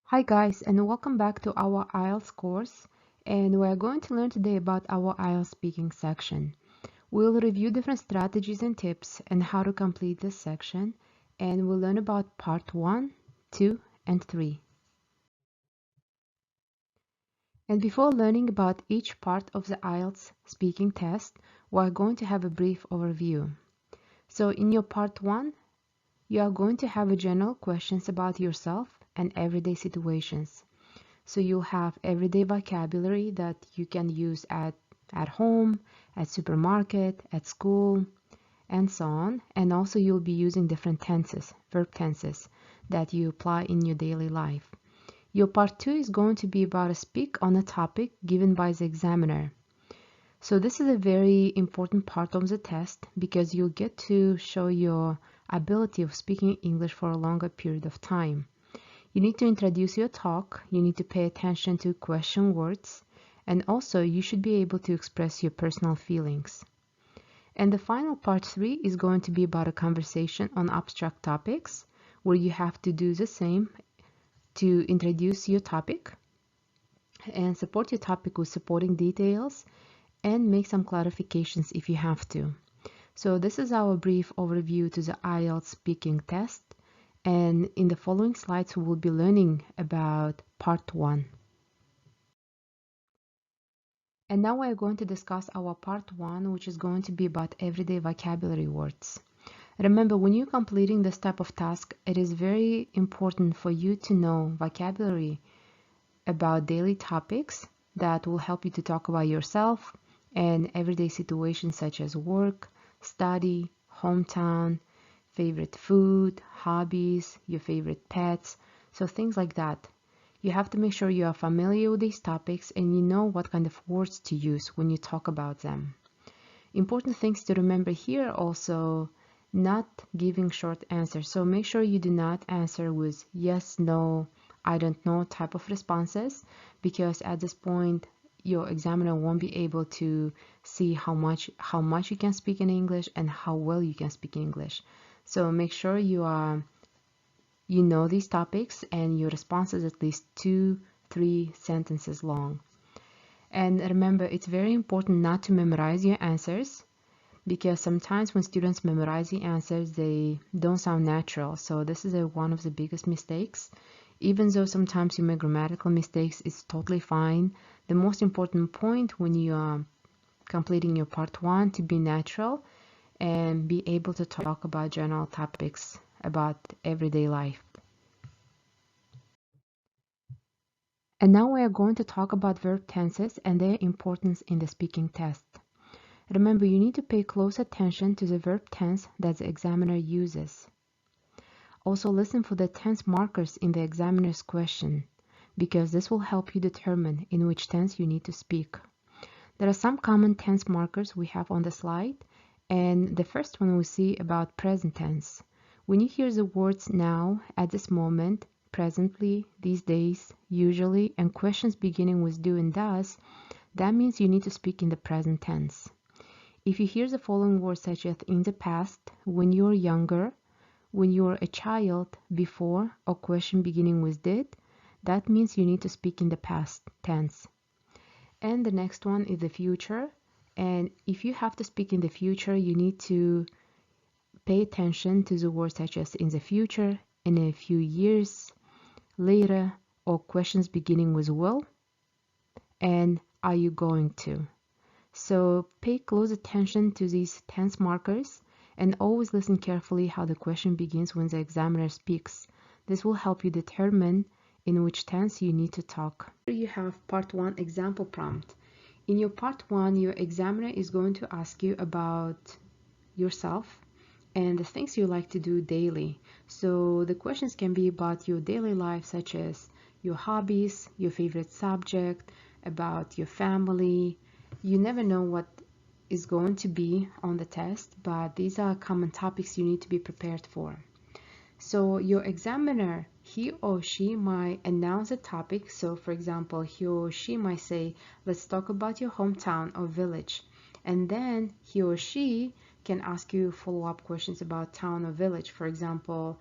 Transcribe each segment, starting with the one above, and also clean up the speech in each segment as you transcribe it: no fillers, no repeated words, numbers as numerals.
Hi guys, and welcome back to our IELTS course, and we are going to learn today about our IELTS speaking section. We'll review different strategies and tips and how to complete this section, and we'll learn about part 1, 2, and 3. And before learning about each part of the IELTS speaking test, we're going to have a brief overview. So in your part 1, you are going to have general questions about yourself and everyday situations. So you'll have everyday vocabulary that you can use at home, at supermarket, at school, and so on. And also you'll be using different tenses, verb tenses, that you apply in your daily life. Your part 2 is going to be about a speak on a topic given by the examiner. So this is a very important part of the test because you'll get to show your ability of speaking English for a longer period of time. You need to introduce your talk, you need to pay attention to question words, and also you should be able to express your personal feelings. And the final part 3 is going to be about a conversation on abstract topics, where you have to do the same to introduce your topic and support your topic with supporting details and make some clarifications if you have to. So this is our brief overview to the IELTS speaking test. And in the following slides, we will be learning about part 1. And now we are going to discuss our part 1, which is going to be about everyday vocabulary words. Remember, when you're completing this type of task, it is very important for you to know vocabulary about daily topics that will help you to talk about yourself and everyday situations such as work, study, hometown, favorite food, hobbies, your favorite pets, so things like that. You have to make sure you are familiar with these topics and you know what kind of words to use when you talk about them. Important things to remember here also, not giving short answers. So make sure you do not answer with yes, no, I don't know type of responses, because at this point your examiner won't be able to see how much you can speak in English and how well you can speak English. So make sure you know these topics and your response is at least 2-3 sentences long. And remember, it's very important not to memorize your answers, because sometimes when students memorize the answers, they don't sound natural. So this is one of the biggest mistakes. Even though sometimes you make grammatical mistakes, it's totally fine. The most important point when you are completing your part 1 to be natural and be able to talk about general topics about everyday life. And now we are going to talk about verb tenses and their importance in the speaking test. Remember, you need to pay close attention to the verb tense that the examiner uses. Also listen for the tense markers in the examiner's question, because this will help you determine in which tense you need to speak. There are some common tense markers we have on the slide, and the first one we see about present tense. When you hear the words now, at this moment, presently, these days, usually, and questions beginning with do and does, that means you need to speak in the present tense. If you hear the following words such as in the past, when you were younger, when you were a child, before, or question beginning with did, that means you need to speak in the past tense. And the next one is the future. And if you have to speak in the future, you need to pay attention to the words such as in the future, in a few years, later, or questions beginning with will, and are you going to. So pay close attention to these tense markers and always listen carefully how the question begins when the examiner speaks. This will help you determine in which tense you need to talk. Here you have part 1 example prompt. In your part 1, your examiner is going to ask you about yourself and the things you like to do daily. So the questions can be about your daily life, such as your hobbies, your favorite subject, about your family. You never know what is going to be on the test, but these are common topics you need to be prepared for. So your examiner, he or she might announce a topic. So for example, he or she might say, let's talk about your hometown or village. And then he or she can ask you follow-up questions about town or village. For example,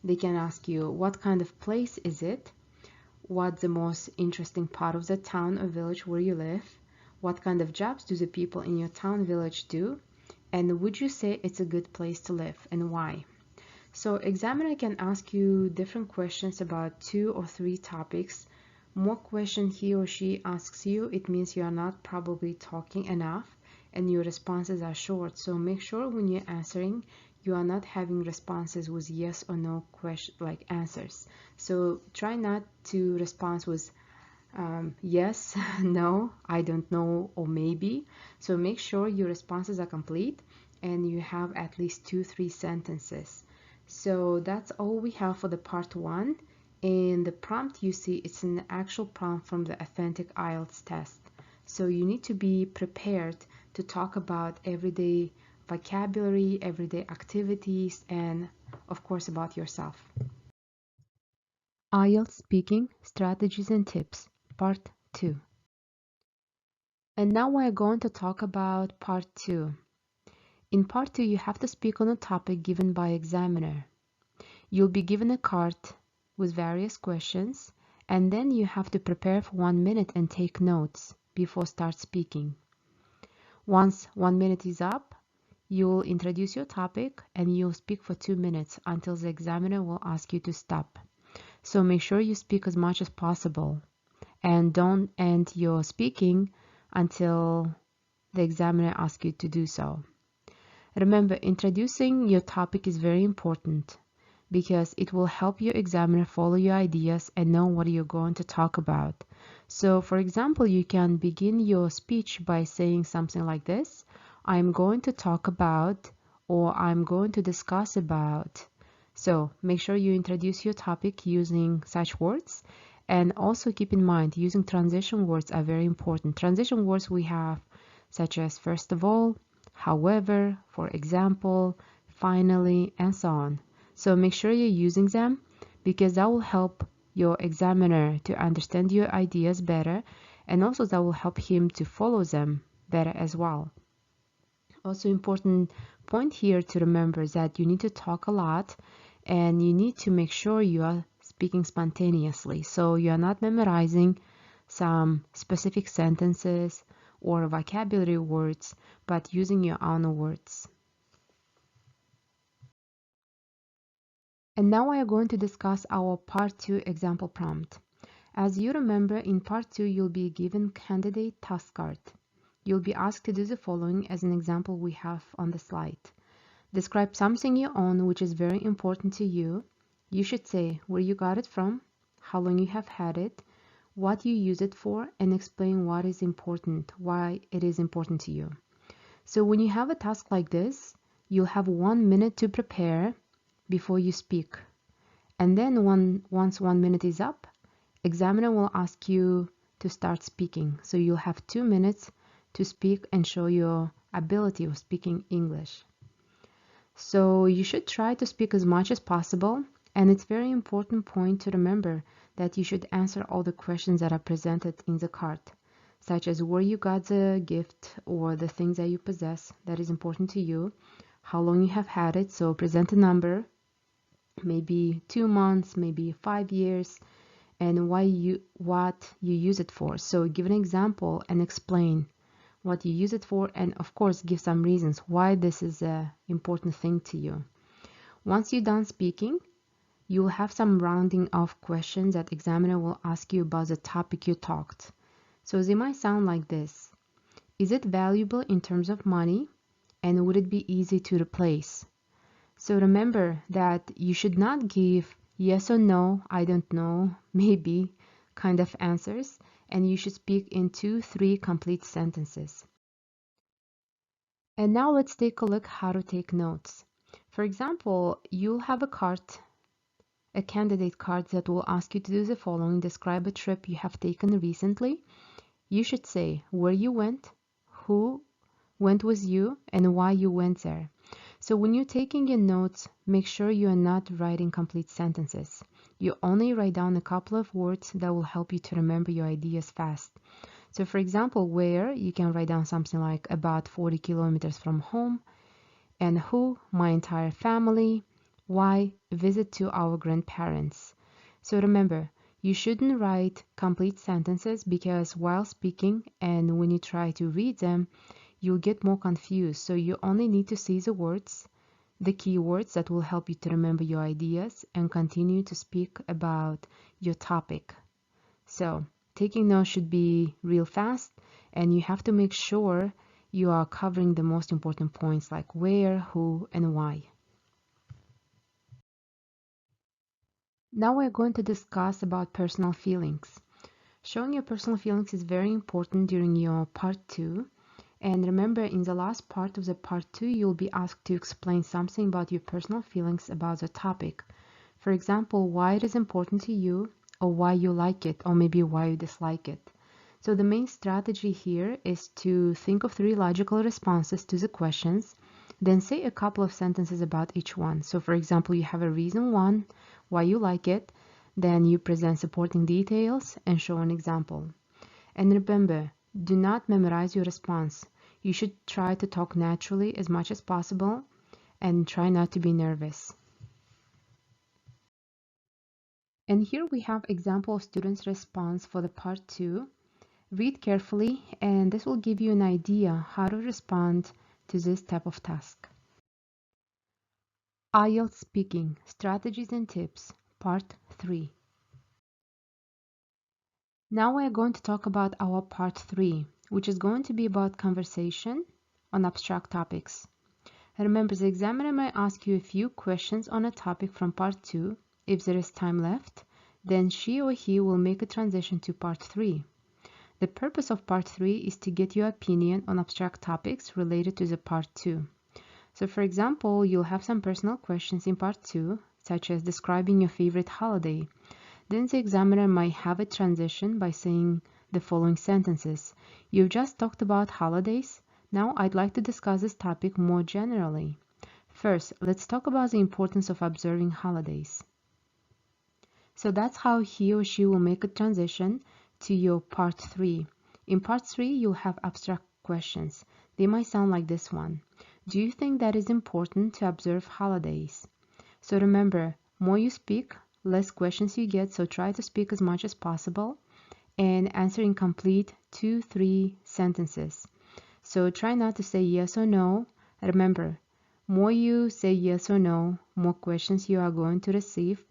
They can ask you, what kind of place is it? What's the most interesting part of the town or village where you live? What kind of jobs do the people in your town village do? And would you say it's a good place to live and why? So examiner can ask you different questions about 2 or 3 topics. More question he or she asks you, it means you are not probably talking enough and your responses are short. So make sure when you're answering, you are not having responses with yes or no question like answers. So try not to respond with yes, no, I don't know, or maybe. So make sure your responses are complete and you have at least 2-3 sentences. So that's all we have for the part 1. And the prompt you see, it's an actual prompt from the authentic Ielts test. So you need to be prepared to talk about everyday vocabulary, everyday activities, and of course about yourself. Ielts Speaking Strategies and Tips, Part 2. And now we're going to talk about Part 2. In Part 2, you have to speak on a topic given by examiner. You'll be given a card with various questions, and then you have to prepare for 1 minute and take notes before start speaking. Once 1 minute is up, you'll introduce your topic and you'll speak for 2 minutes until the examiner will ask you to stop. So make sure you speak as much as possible and don't end your speaking until the examiner asks you to do so. Remember, introducing your topic is very important because it will help your examiner follow your ideas and know what you're going to talk about. So, for example, you can begin your speech by saying something like this: I'm going to talk about, or I'm going to discuss about. So, make sure you introduce your topic using such words. And also keep in mind, using transition words are very important. Transition words we have such as first of all, however, for example, finally, and so on. So make sure you're using them because that will help your examiner to understand your ideas better, and also that will help him to follow them better as well. Also important point here to remember is that you need to talk a lot and you need to make sure you are speaking spontaneously. So you are not memorizing some specific sentences or vocabulary words, but using your own words. And now we are going to discuss our Part 2 example prompt. As you remember, in Part 2, you'll be given candidate task card. You'll be asked to do the following as an example we have on the slide. Describe something you own which is very important to you. You should say where you got it from, how long you have had it, what you use it for, and explain what is important, why it is important to you. So when you have a task like this, you'll have 1 minute to prepare before you speak. And then once 1 minute is up, examiner will ask you to start speaking. So you'll have 2 minutes to speak and show your ability of speaking English. So you should try to speak as much as possible, and it's very important point to remember that you should answer all the questions that are presented in the card, such as where you got the gift or the things that you possess that is important to you, how long you have had it, so present a number, maybe 2 months, maybe 5 years, and what you use it for. So give an example and explain what you use it for, and of course give some reasons why this is an important thing to you. Once you're done speaking, you will have some rounding off questions that examiner will ask you about the topic you talked. So they might sound like this: is it valuable in terms of money, and would it be easy to replace? So remember that you should not give yes or no, I don't know, maybe kind of answers, and you should speak in 2-3 complete sentences. And now let's take a look how to take notes. For example, you'll have a candidate card that will ask you to do the following: describe a trip you have taken recently. You should say where you went, who went with you, and why you went there. So when you're taking your notes, make sure you are not writing complete sentences. You only write down a couple of words that will help you to remember your ideas fast. So for example, where, you can write down something like about 40 kilometers from home, and who, my entire family, Why? Visit to our grandparents. So remember, you shouldn't write complete sentences because while speaking and when you try to read them, you'll get more confused. So you only need to see the words, the keywords that will help you to remember your ideas and continue to speak about your topic. So taking notes should be real fast, and you have to make sure you are covering the most important points like where, who, and why. Now we're going to discuss about personal feelings. Showing your personal feelings is very important during your part 2. And remember, in the last part of the part 2, you'll be asked to explain something about your personal feelings about the topic. For example, why it is important to you, or why you like it, or maybe why you dislike it. So the main strategy here is to think of 3 logical responses to the questions, then say a couple of sentences about each one. So for example, you have a reason 1, why you like it, then you present supporting details and show an example. And remember, do not memorize your response. You should try to talk naturally as much as possible and try not to be nervous. And here we have example of students' response for the part 2. Read carefully, and this will give you an idea how to respond to this type of task. Ielts Speaking, Strategies and Tips, Part 3. Now we are going to talk about our Part 3, which is going to be about conversation on abstract topics. Remember, the examiner might ask you a few questions on a topic from Part 2. If there is time left, then she or he will make a transition to Part 3. The purpose of Part 3 is to get your opinion on abstract topics related to the Part 2. So for example, you'll have some personal questions in Part 2, such as describing your favorite holiday. Then the examiner might have a transition by saying the following sentences. You've just talked about holidays. Now I'd like to discuss this topic more generally. First, let's talk about the importance of observing holidays. So that's how he or she will make a transition to your Part 3. In Part 3, you'll have abstract questions. They might sound like this one. Do you think that it's important to observe holidays? So remember, more you speak, less questions you get, so try to speak as much as possible and answer in complete 2-3 sentences. So try not to say yes or no. Remember, more you say yes or no, more questions you are going to receive.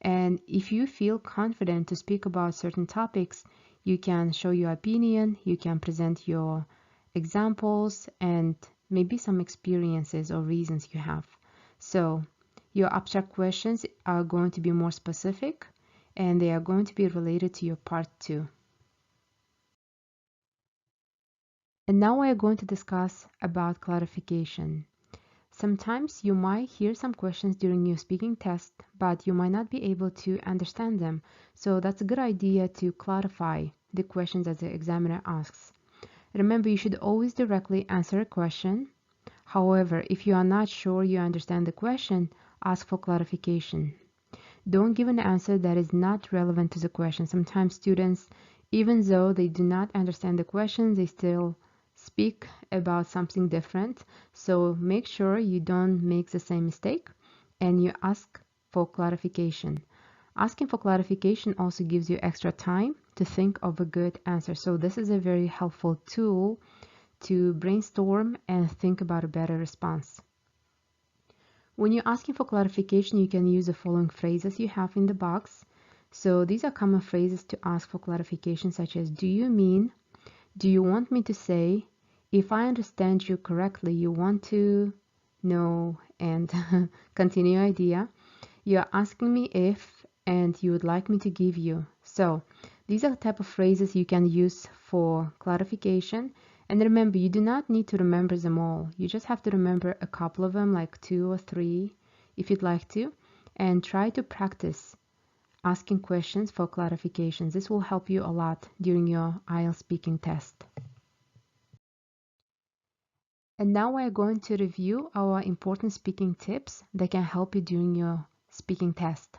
And if you feel confident to speak about certain topics, you can show your opinion, you can present your examples and maybe some experiences or reasons you have. So your abstract questions are going to be more specific and they are going to be related to your Part 2. And now we are going to discuss about clarification. Sometimes you might hear some questions during your speaking test, but you might not be able to understand them. So that's a good idea to clarify the questions that the examiner asks. Remember, you should always directly answer a question. However, if you are not sure you understand the question, ask for clarification. Don't give an answer that is not relevant to the question. Sometimes students, even though they do not understand the question, they still speak about something different. So make sure you don't make the same mistake and you ask for clarification. Asking for clarification also gives you extra time to think of a good answer. So this is a very helpful tool to brainstorm and think about a better response. When you're asking for clarification, you can use the following phrases you have in the box. So these are common phrases to ask for clarification, such as, do you mean? Do you want me to say? If I understand you correctly, you want to know and continue idea. You're asking me if and you would like me to give you. So these are the type of phrases you can use for clarification. And remember, you do not need to remember them all. You just have to remember a couple of them, like 2 or 3, if you'd like to, and try to practice asking questions for clarifications. This will help you a lot during your Ielts speaking test. And now we're going to review our important speaking tips that can help you during your speaking test.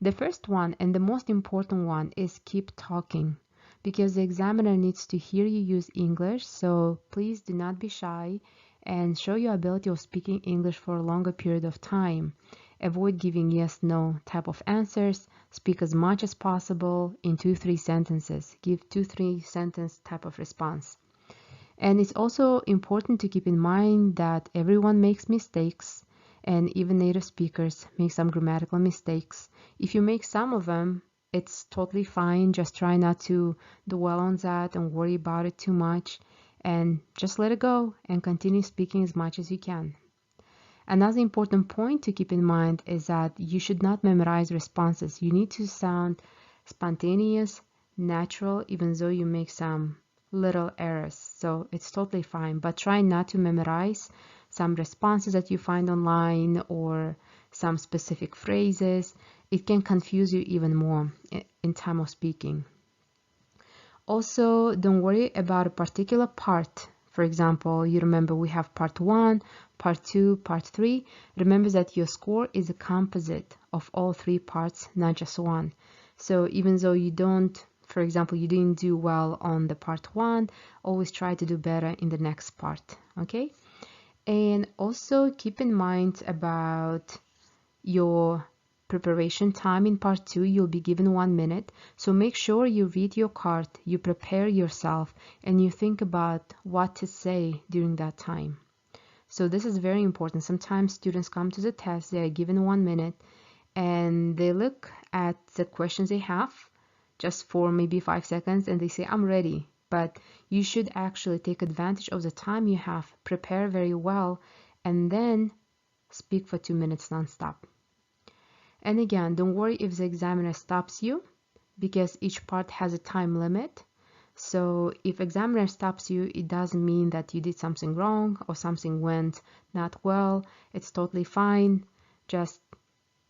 The first one and the most important one is keep talking, because the examiner needs to hear you use English, so please do not be shy and show your ability of speaking English for a longer period of time. Avoid giving yes, no type of answers. Speak as much as possible in 2-3 sentences. Give 2-3 sentence type of response. And it's also important to keep in mind that everyone makes mistakes, and even native speakers make some grammatical mistakes. If you make some of them, it's totally fine. Just try not to dwell on that and worry about it too much, and just let it go and continue speaking as much as you can. Another important point to keep in mind is that you should not memorize responses. You need to sound spontaneous, natural, even though you make some little errors. So it's totally fine, but try not to memorize some responses that you find online or some specific phrases. It can confuse you even more in time of speaking. Also, don't worry about a particular part. For example, you remember we have part 1, part 2, part 3. Remember that your score is a composite of all 3 parts, not just one. So even though you don't, for example, you didn't do well on the part 1, always try to do better in the next part, okay? And also keep in mind about your preparation time. In part 2, you'll be given 1 minute. So make sure you read your card, you prepare yourself, and you think about what to say during that time. So this is very important. Sometimes students come to the test, they are given 1 minute, and they look at the questions they have just for maybe 5 seconds and they say, I'm ready. But you should actually take advantage of the time you have, prepare very well, and then speak for 2 minutes nonstop. And again, don't worry if the examiner stops you, because each part has a time limit. So if examiner stops you, it doesn't mean that you did something wrong or something went not well. It's totally fine. Just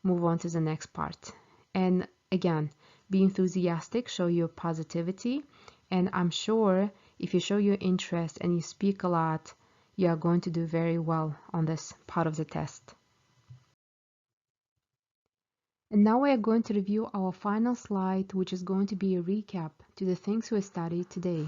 move on to the next part. And again, be enthusiastic, show your positivity. And I'm sure if you show your interest and you speak a lot, you are going to do very well on this part of the test. And now we are going to review our final slide, which is going to be a recap to the things we studied today.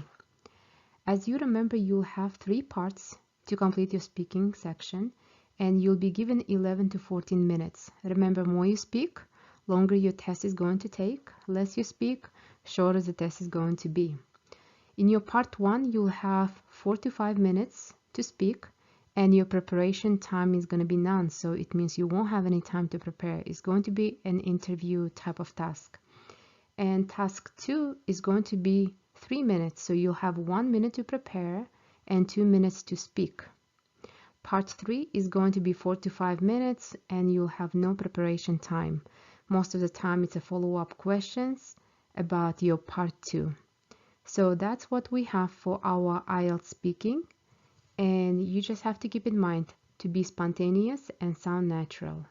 As you remember, you'll have 3 parts to complete your speaking section, and you'll be given 11 to 14 minutes. Remember, more you speak, longer your test is going to take. Less you speak, shorter the test is going to be. In your part 1, you'll have 4 to 5 minutes to speak, and your preparation time is going to be none, so it means you won't have any time to prepare. It's going to be an interview type of task. And task 2 is going to be 3 minutes, so you'll have 1 minute to prepare and 2 minutes to speak. Part 3 is going to be 4 to 5 minutes, and you'll have no preparation time. Most of the time it's a follow-up questions about your part 2. So that's what we have for our Ielts speaking. And you just have to keep in mind to be spontaneous and sound natural.